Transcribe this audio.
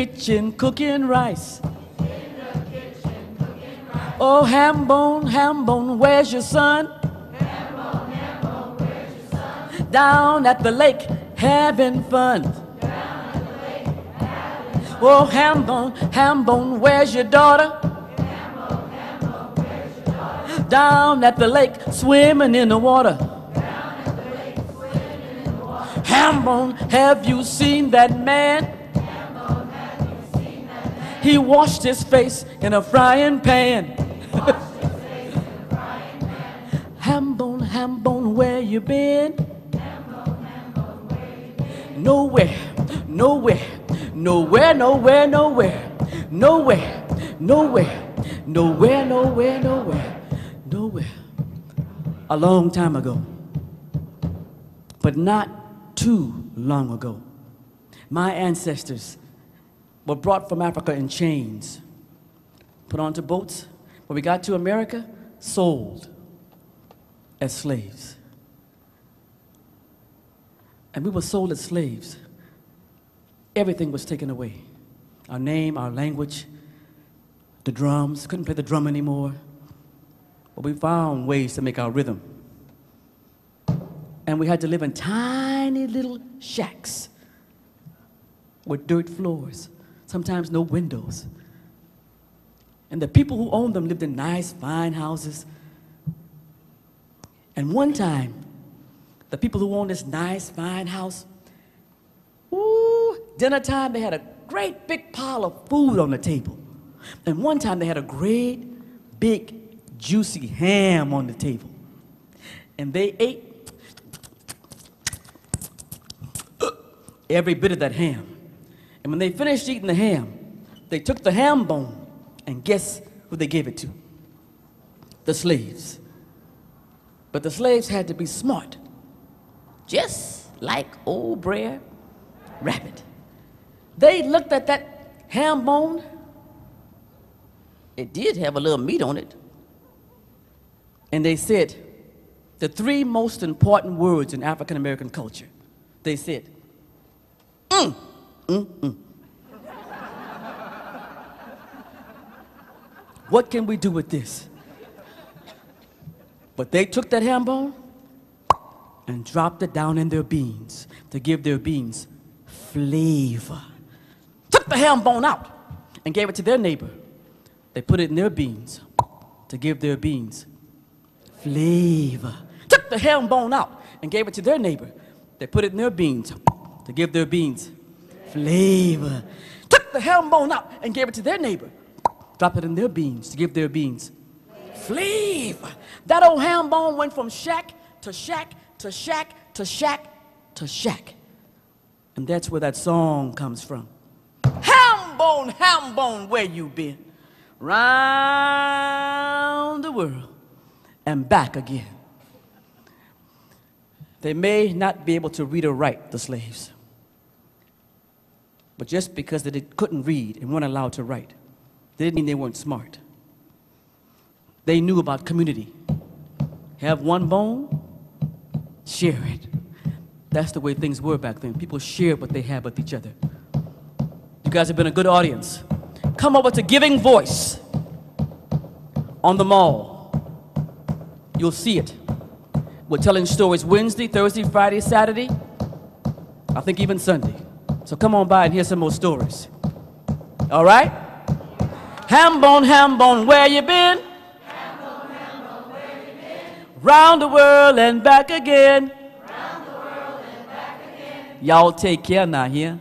kitchen cooking rice. Oh, Hambone, Hambone, where's your son? Hambone, Hambone, where's your son? Down at the lake, having fun. Down at the lake, having fun. Oh, Hambone, Hambone, where's your daughter? Hambone, Hambone, where's your daughter? Down at the lake, swimming in the water. Down at the lake, swimming in the water. Hambone, have you seen that man? Hambone, have you seen that man? He washed his face in a frying pan. Hambone, Hambone, where you been? Hambone, Hambone, where you been? Nowhere, nowhere, nowhere, nowhere, nowhere, nowhere, nowhere, nowhere, nowhere, nowhere, nowhere. A long time ago, but not too long ago, my ancestors were brought from Africa in chains, put onto boats. When we got to America, sold as slaves. And we were sold as slaves. Everything was taken away. Our name, our language, the drums, couldn't play the drum anymore. But we found ways to make our rhythm. And we had to live in tiny little shacks with dirt floors, sometimes no windows. And the people who owned them lived in nice, fine houses. And one time, the people who owned this nice, fine house, dinner time, they had a great big pile of food on the table. And one time, they had a great, big, juicy ham on the table. And they ate every bit of that ham. And when they finished eating the ham, they took the ham bone, and guess who they gave it to? The slaves. But the slaves had to be smart, just like old Brer Rabbit. They looked at that ham bone. It did have a little meat on it. And they said the three most important words in African American culture. They said, What can we do with this? But they took that ham bone and dropped it down in their beans to give their beans flavor. Took the ham bone out and gave it to their neighbor. They put it in their beans to give their beans flavor. Took the ham bone out and gave it to their neighbor. They put it in their beans to give their beans flavor. Took the ham bone out and gave it to their neighbor. Dropped it in their beans to give their beans flavor. That old ham bone went from shack to shack to shack to shack to shack. And that's where that song comes from. Ham bone, where you been? Round the world and back again. They may not be able to read or write, the slaves. But just because they couldn't read and weren't allowed to write, they didn't mean they weren't smart. They knew about community. Have one bone, share it. That's the way things were back then. People shared what they had with each other. You guys have been a good audience. Come over to Giving Voice on the mall. You'll see it. We're telling stories Wednesday, Thursday, Friday, Saturday, I think even Sunday. So come on by and hear some more stories. All right? Hambone, where you been? Hambone, where you been? Round the world and back again. Round the world and back again. Y'all take care now here.